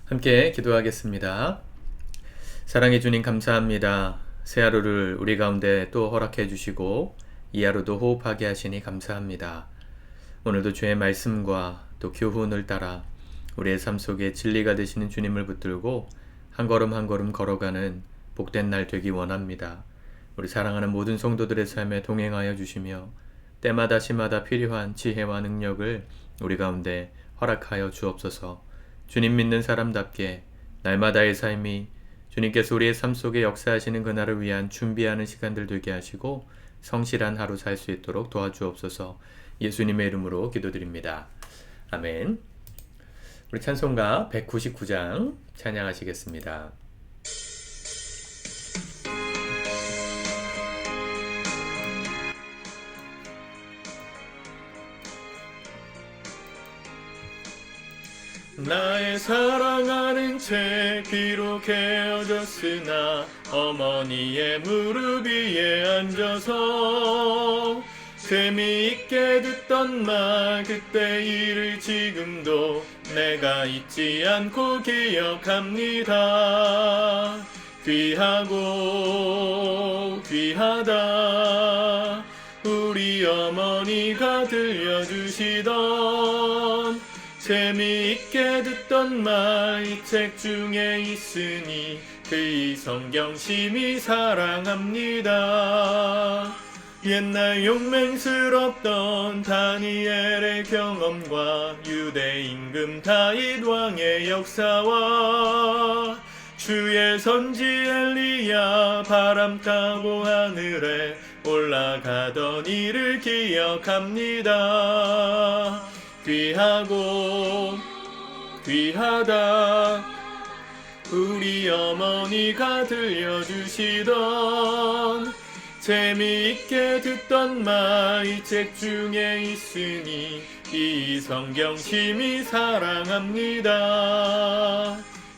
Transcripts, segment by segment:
함께 기도하겠습니다. 사랑해 주님 감사합니다. 새 하루를 우리 가운데 또 허락해 주시고 이 하루도 호흡하게 하시니 감사합니다. 오늘도 주의 말씀과 또 교훈을 따라 우리의 삶 속에 진리가 되시는 주님을 붙들고 한 걸음 한 걸음 걸어가는 복된 날 되기 원합니다. 우리 사랑하는 모든 성도들의 삶에 동행하여 주시며 때마다 시마다 필요한 지혜와 능력을 우리 가운데 허락하여 주옵소서. 주님 믿는 사람답게 날마다의 삶이 주님께서 우리의 삶 속에 역사하시는 그날을 위한 준비하는 시간들 되게 하시고 성실한 하루 살 수 있도록 도와주옵소서. 예수님의 이름으로 기도드립니다. 아멘. 우리 찬송가 199장 찬양하시겠습니다. 나의 사랑하는 채 기록해어졌으나 어머니의 무릎 위에 앉아서 재미있게 듣던 말 그때 일을 지금도 내가 잊지 않고 기억합니다. 귀하고 귀하다 우리 어머니가 들려주시던 재미있게 듣던 말 이 책 중에 있으니 그 성경 심히 사랑합니다. 옛날 용맹스럽던 다니엘의 경험과 유대 임금 다윗 왕의 역사와 주의 선지 엘리야 바람 타고 하늘에 올라가던 일을 기억합니다. 귀하고 귀하다 우리 어머니가 들려주시던 재미있게 듣던 말 이 책 중에 있으니 이 성경 심히 사랑합니다.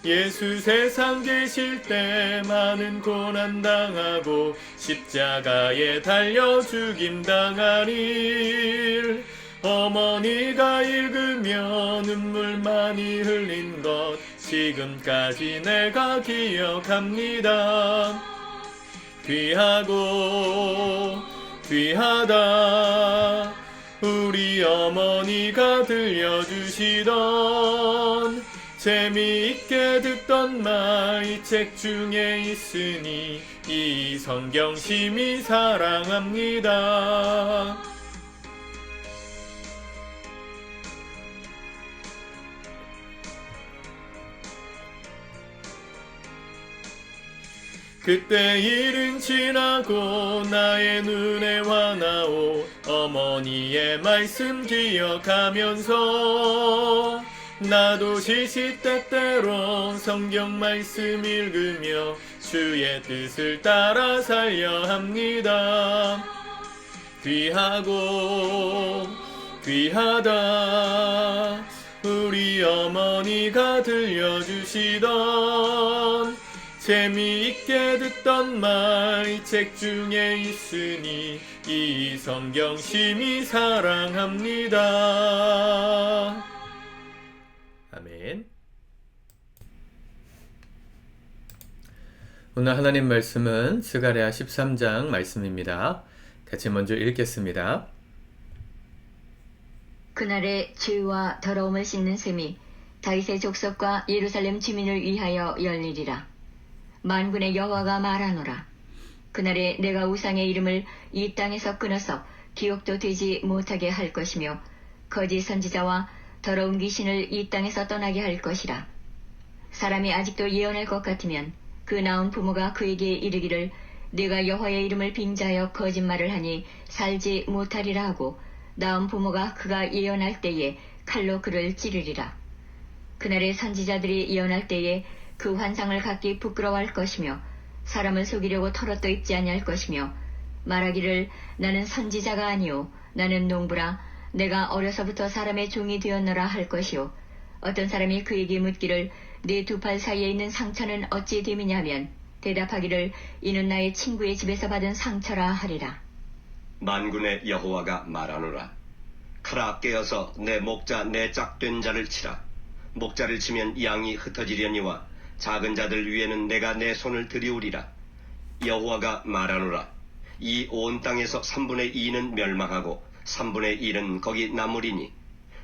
예수 세상 계실 때 많은 고난 당하고 십자가에 달려 죽임 당한 일 어머니가 읽으며 눈물 많이 흘린 것 지금까지 내가 기억합니다. 귀하고 귀하다 우리 어머니가 들려주시던 재미있게 듣던 말 이 책 중에 있으니 이 성경 심히 사랑합니다. 그때 일은 지나고 나의 눈에 화나오 어머니의 말씀 기억하면서 나도 시시때때로 성경 말씀 읽으며 주의 뜻을 따라 살려 합니다. 귀하고 귀하다 우리 어머니가 들려주시던 재미있게 듣던 말 이 책 중에 있으니 이 성경 심히 사랑합니다. 아멘. 오늘 하나님 말씀은 스가랴 13장 말씀입니다. 같이 먼저 읽겠습니다. 그날에 죄와 더러움을 씻는 셈이 다윗의 족속과 예루살렘 주민을 위하여 열리리라. 만군의 여호와가 말하노라. 그날에 내가 우상의 이름을 이 땅에서 끊어서 기억도 되지 못하게 할 것이며 거짓 선지자와 더러운 귀신을 이 땅에서 떠나게 할 것이라. 사람이 아직도 예언할 것 같으면 그 나온 부모가 그에게 이르기를 네가 여호와의 이름을 빙자하여 거짓말을 하니 살지 못하리라 하고 나온 부모가 그가 예언할 때에 칼로 그를 찌르리라. 그날에 선지자들이 예언할 때에 그 환상을 갖기 부끄러워할 것이며 사람을 속이려고 털어도 입지 아니할 것이며 말하기를 나는 선지자가 아니오 나는 농부라 내가 어려서부터 사람의 종이 되었노라 할 것이요 어떤 사람이 그에게 묻기를 네 두 팔 사이에 있는 상처는 어찌 됨이냐 하면 대답하기를 이는 나의 친구의 집에서 받은 상처라 하리라. 만군의 여호와가 말하노라. 칼아 깨어서 내 목자 내 짝된 자를 치라. 목자를 치면 양이 흩어지려니와 작은 자들 위에는 내가 내 손을 들이우리라. 여호와가 말하노라. 이 온 땅에서 3분의 2는 멸망하고 3분의 1은 거기 남으리니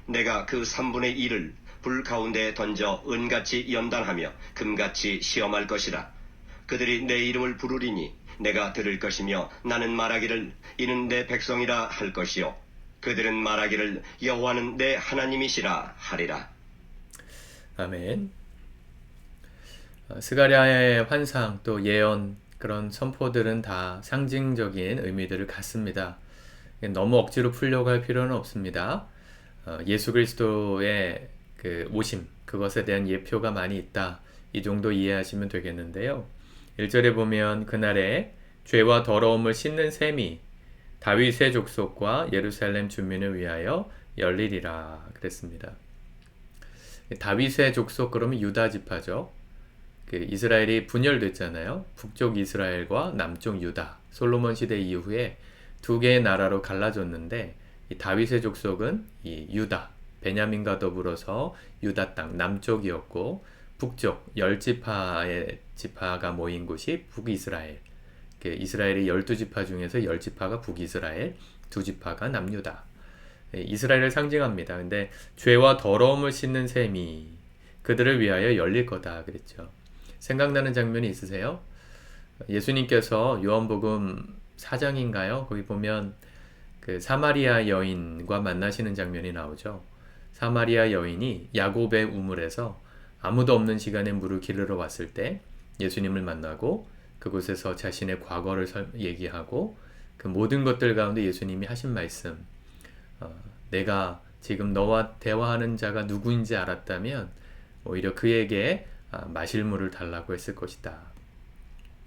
내가 그 3분의 1을 불 가운데 던져 은같이 연단하며 금같이 시험할 것이라. 그들이 내 이름을 부르리니 내가 들을 것이며 나는 말하기를 이는 내 백성이라 할 것이요 그들은 말하기를 여호와는 내 하나님이시라 하리라. 아멘. 스가랴의 환상 또 예언 그런 선포들은 다 상징적인 의미들을 갖습니다. 너무 억지로 풀려고 할 필요는 없습니다. 예수 그리스도의 그 오심 그것에 대한 예표가 많이 있다. 이 정도 이해하시면 되겠는데요. 1절에 보면 그날에 죄와 더러움을 씻는 셈이 다윗의 족속과 예루살렘 주민을 위하여 열리리라 그랬습니다. 다윗의 족속 그러면 유다 지파죠. 그 이스라엘이 분열됐잖아요. 북쪽 이스라엘과 남쪽 유다. 솔로몬 시대 이후에 두 개의 나라로 갈라졌는데 이 다윗의 족속은 이 유다, 베냐민과 더불어서 유다 땅 남쪽이었고 북쪽 10지파의 지파가 모인 곳이 북이스라엘. 이스라엘의 12지파 중에서 10지파가 북이스라엘, 2지파가 남유다. 이스라엘을 상징합니다. 근데 죄와 더러움을 씻는 셈이 그들을 위하여 열릴 거다 그랬죠. 생각나는 장면이 있으세요? 예수님께서 요한복음 4장인가요? 거기 보면 그 사마리아 여인과 만나시는 장면이 나오죠. 사마리아 여인이 야곱의 우물에서 아무도 없는 시간에 물을 기르러 왔을 때 예수님을 만나고 그곳에서 자신의 과거를 얘기하고 그 모든 것들 가운데 예수님이 하신 말씀, 내가 지금 너와 대화하는 자가 누구인지 알았다면 오히려 그에게 마실 물을 달라고 했을 것이다.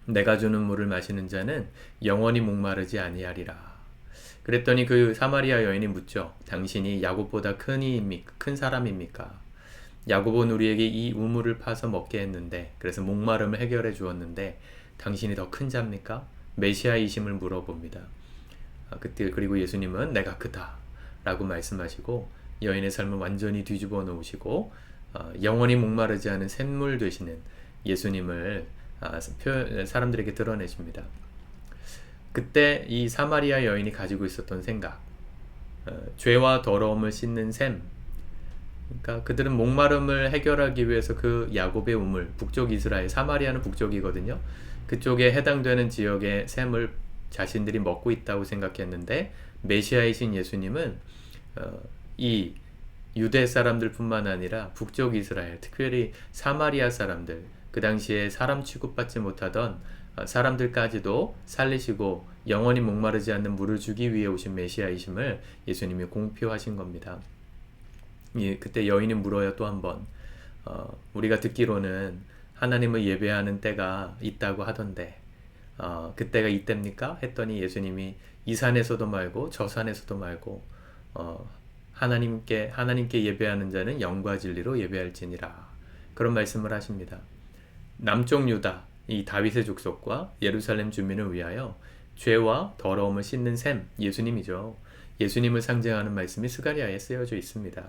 내가 주는 물을 마시는 자는 영원히 목마르지 아니하리라. 그랬더니 그 사마리아 여인이 묻죠. 당신이 야곱보다 큰 사람입니까? 야곱은 우리에게 이 우물을 파서 먹게 했는데 그래서 목마름을 해결해 주었는데 당신이 더 큰 자입니까? 메시아이심을 물어봅니다. 그때 그리고 예수님은 내가 그다 라고 말씀하시고 여인의 삶을 완전히 뒤집어 놓으시고 영원히 목마르지 않은 샘물 되시는 예수님을 사람들에게 드러내십니다. 그때 이 사마리아 여인이 가지고 있었던 생각, 죄와 더러움을 씻는 셈, 그러니까 그들은 목마름을 해결하기 위해서 그 야곱의 우물, 북쪽 이스라엘, 사마리아는 북쪽이거든요. 그쪽에 해당되는 지역의 샘을 자신들이 먹고 있다고 생각했는데 메시아이신 예수님은 이 유대 사람들뿐만 아니라 북쪽 이스라엘, 특별히 사마리아 사람들, 그 당시에 사람 취급받지 못하던 사람들까지도 살리시고 영원히 목마르지 않는 물을 주기 위해 오신 메시아이심을 예수님이 공표하신 겁니다. 그때 여인이 물어요. 또 한 번 우리가 듣기로는 하나님을 예배하는 때가 있다고 하던데 그때가 이때입니까? 했더니 예수님이 이 산에서도 말고 저 산에서도 말고 하나님께 예배하는 자는 영과 진리로 예배할지니라. 그런 말씀을 하십니다. 남쪽 유다, 이 다윗의 족속과 예루살렘 주민을 위하여 죄와 더러움을 씻는 셈, 예수님이죠. 예수님을 상징하는 말씀이 스가랴에 쓰여져 있습니다.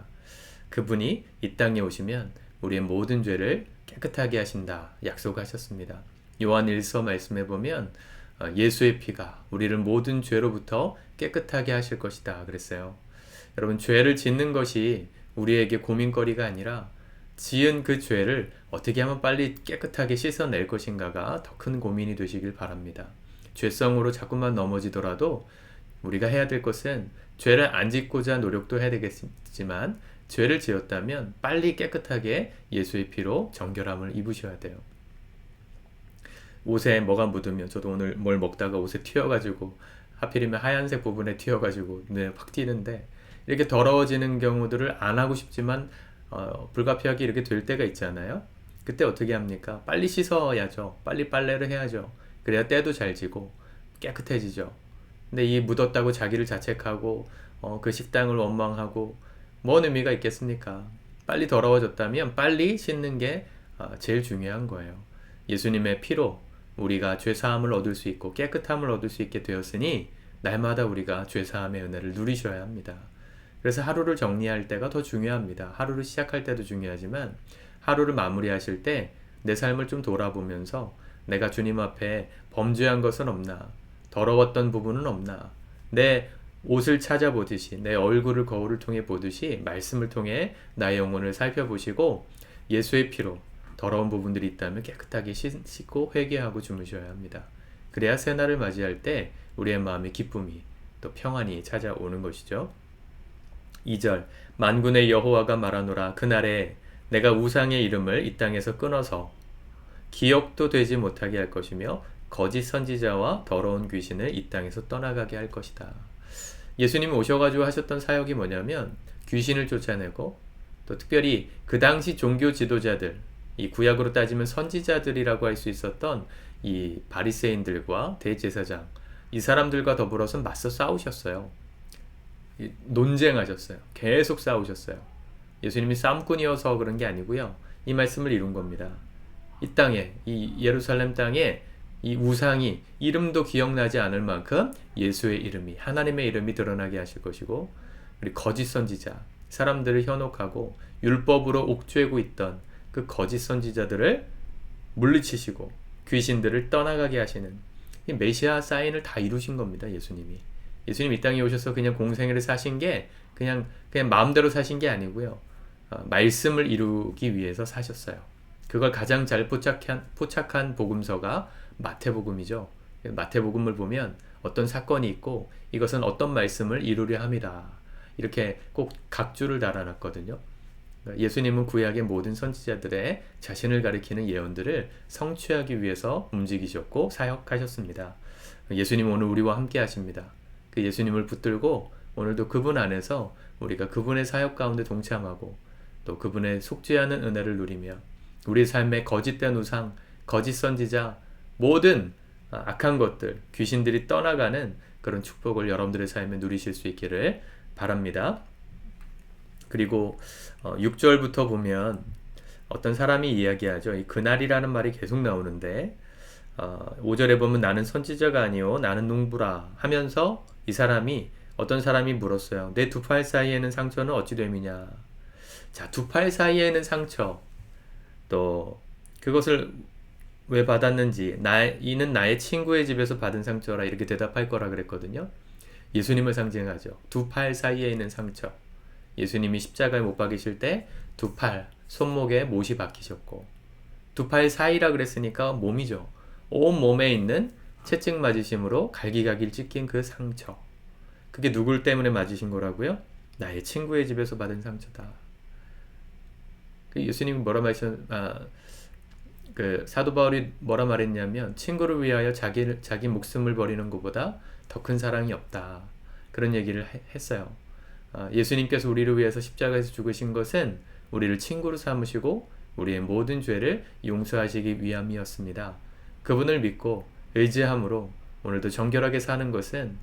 그분이 이 땅에 오시면 우리의 모든 죄를 깨끗하게 하신다 약속하셨습니다. 요한 1서 말씀해 보면 예수의 피가 우리를 모든 죄로부터 깨끗하게 하실 것이다 그랬어요. 여러분, 죄를 짓는 것이 우리에게 고민거리가 아니라 지은 그 죄를 어떻게 하면 빨리 깨끗하게 씻어낼 것인가가 더 큰 고민이 되시길 바랍니다. 죄성으로 자꾸만 넘어지더라도 우리가 해야 될 것은 죄를 안 짓고자 노력도 해야 되겠지만 죄를 지었다면 빨리 깨끗하게 예수의 피로 정결함을 입으셔야 돼요. 옷에 뭐가 묻으면, 저도 오늘 뭘 먹다가 옷에 튀어가지고 하필이면 하얀색 부분에 튀어가지고 눈에 확 띄는데, 이렇게 더러워지는 경우들을 안 하고 싶지만 불가피하게 이렇게 될 때가 있잖아요. 그때 어떻게 합니까? 빨리 씻어야죠. 빨리 빨래를 해야죠. 그래야 때도 잘 지고 깨끗해지죠. 근데 이 묻었다고 자기를 자책하고 그 식당을 원망하고 뭔 의미가 있겠습니까? 빨리 더러워졌다면 빨리 씻는 게 제일 중요한 거예요. 예수님의 피로 우리가 죄사함을 얻을 수 있고 깨끗함을 얻을 수 있게 되었으니 날마다 우리가 죄사함의 은혜를 누리셔야 합니다. 그래서 하루를 정리할 때가 더 중요합니다. 하루를 시작할 때도 중요하지만 하루를 마무리하실 때 내 삶을 좀 돌아보면서 내가 주님 앞에 범죄한 것은 없나? 더러웠던 부분은 없나? 내 옷을 찾아보듯이 내 얼굴을 거울을 통해 보듯이 말씀을 통해 나의 영혼을 살펴보시고 예수의 피로 더러운 부분들이 있다면 깨끗하게 씻고 회개하고 주무셔야 합니다. 그래야 새날을 맞이할 때 우리의 마음에 기쁨이 또 평안이 찾아오는 것이죠. 2절 만군의 여호와가 말하노라 그날에 내가 우상의 이름을 이 땅에서 끊어서 기억도 되지 못하게 할 것이며 거짓 선지자와 더러운 귀신을 이 땅에서 떠나가게 할 것이다. 예수님이 오셔가지고 하셨던 사역이 뭐냐면 귀신을 쫓아내고 또 특별히 그 당시 종교 지도자들, 이 구약으로 따지면 선지자들이라고 할 수 있었던 이 바리새인들과 대제사장, 이 사람들과 더불어서 맞서 싸우셨어요. 논쟁하셨어요. 계속 싸우셨어요. 예수님이 싸움꾼이어서 그런 게 아니고요. 이 말씀을 이룬 겁니다. 이 땅에, 이 예루살렘 땅에 이 우상이 이름도 기억나지 않을 만큼 예수의 이름이, 하나님의 이름이 드러나게 하실 것이고, 우리 거짓 선지자, 사람들을 현혹하고 율법으로 옥죄고 있던 그 거짓 선지자들을 물리치시고 귀신들을 떠나가게 하시는 이 메시아 사인을 다 이루신 겁니다. 예수님이. 예수님 이 땅에 오셔서 그냥 공생애를 사신 게 그냥 마음대로 사신 게 아니고요. 말씀을 이루기 위해서 사셨어요. 그걸 가장 잘 포착한 복음서가 마태복음이죠. 마태복음을 보면 어떤 사건이 있고 이것은 어떤 말씀을 이루려 함이다. 이렇게 꼭 각주를 달아놨거든요. 예수님은 구약의 모든 선지자들의 자신을 가리키는 예언들을 성취하기 위해서 움직이셨고 사역하셨습니다. 예수님 오늘 우리와 함께 하십니다. 그 예수님을 붙들고 오늘도 그분 안에서 우리가 그분의 사역 가운데 동참하고 또 그분의 속죄하는 은혜를 누리며 우리 삶의 거짓된 우상, 거짓 선지자, 모든 악한 것들, 귀신들이 떠나가는 그런 축복을 여러분들의 삶에 누리실 수 있기를 바랍니다. 그리고 6절부터 보면 어떤 사람이 이야기하죠. 이 그날이라는 말이 계속 나오는데 5절에 보면 나는 선지자가 아니요 나는 농부라 하면서 이 사람이 어떤 사람이 물었어요. 내 두 팔 사이에는 상처는 어찌 됨이냐. 자, 두 팔 사이에는 상처. 또 그것을 왜 받았는지 이는 나의 친구의 집에서 받은 상처라 이렇게 대답할 거라 그랬거든요. 예수님을 상징하죠. 두 팔 사이에 있는 상처. 예수님이 십자가에 못 박이실 때 두 팔, 손목에 못이 박히셨고 두 팔 사이라 그랬으니까 몸이죠. 온 몸에 있는 채찍 맞으심으로 갈기갈기 찢긴 그 상처. 그게 누굴 때문에 맞으신 거라고요? 나의 친구의 집에서 받은 상처다. 예수님이 뭐라 사도 바울이 뭐라 말했냐면 친구를 위하여 자기 목숨을 버리는 것보다 더 큰 사랑이 없다. 그런 얘기를 했어요. 예수님께서 우리를 위해서 십자가에서 죽으신 것은 우리를 친구로 삼으시고 우리의 모든 죄를 용서하시기 위함이었습니다. 그분을 믿고 의지함으로 오늘도 정결하게 사는 것은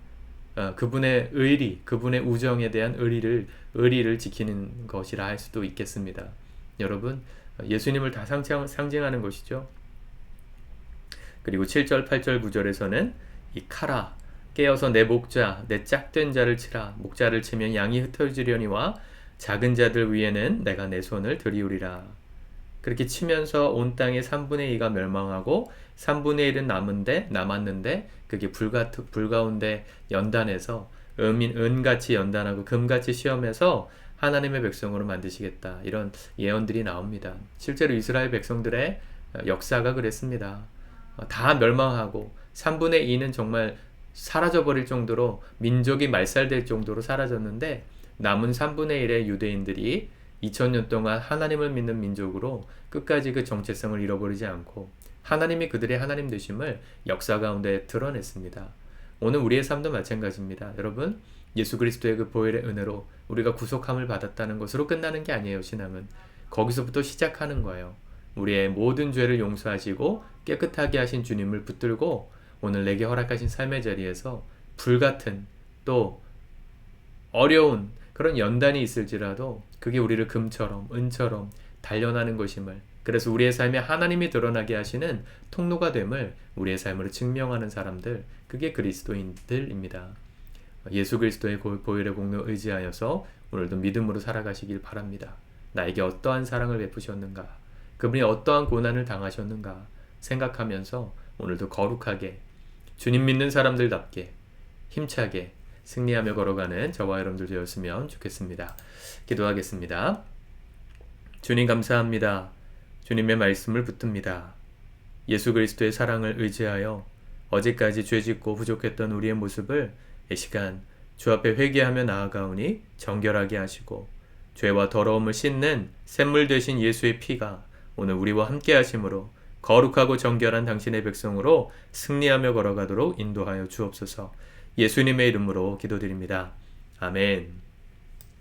그분의 의리, 그분의 우정에 대한 의리를 지키는 것이라 할 수도 있겠습니다. 여러분, 예수님을 다 상징하는 것이죠. 그리고 7절, 8절, 9절에서는 이 카라, 깨어서 내 목자, 내 짝된 자를 치라. 목자를 치면 양이 흩어지려니와 작은 자들 위에는 내가 내 손을 들이우리라. 그렇게 치면서 온 땅의 3분의 2가 멸망하고 3분의 1은 남았는데 그게 불 가운데 연단해서 은같이 연단하고 금같이 시험해서 하나님의 백성으로 만드시겠다. 이런 예언들이 나옵니다. 실제로 이스라엘 백성들의 역사가 그랬습니다. 다 멸망하고 3분의 2는 정말 사라져버릴 정도로 민족이 말살될 정도로 사라졌는데 남은 3분의 1의 유대인들이 2000년 동안 하나님을 믿는 민족으로 끝까지 그 정체성을 잃어버리지 않고 하나님이 그들의 하나님 되심을 역사 가운데 드러냈습니다. 오늘 우리의 삶도 마찬가지입니다. 여러분, 예수 그리스도의 그 보혈의 은혜로 우리가 구속함을 받았다는 것으로 끝나는 게 아니에요. 신앙은 거기서부터 시작하는 거예요. 우리의 모든 죄를 용서하시고 깨끗하게 하신 주님을 붙들고 오늘 내게 허락하신 삶의 자리에서 불같은 또 어려운 그런 연단이 있을지라도 그게 우리를 금처럼 은처럼 단련하는 것임을, 그래서 우리의 삶에 하나님이 드러나게 하시는 통로가 됨을 우리의 삶으로 증명하는 사람들, 그게 그리스도인들입니다. 예수 그리스도의 보혈의 공로 의지하여서 오늘도 믿음으로 살아가시길 바랍니다. 나에게 어떠한 사랑을 베푸셨는가, 그분이 어떠한 고난을 당하셨는가 생각하면서 오늘도 거룩하게 주님 믿는 사람들답게 힘차게 승리하며 걸어가는 저와 여러분들 되었으면 좋겠습니다. 기도하겠습니다. 주님 감사합니다. 주님의 말씀을 붙듭니다. 예수 그리스도의 사랑을 의지하여 어제까지 죄짓고 부족했던 우리의 모습을 이 시간 주 앞에 회개하며 나아가오니 정결하게 하시고 죄와 더러움을 씻는 샘물 되신 예수의 피가 오늘 우리와 함께 하심으로 거룩하고 정결한 당신의 백성으로 승리하며 걸어가도록 인도하여 주옵소서. 예수님의 이름으로 기도드립니다. 아멘.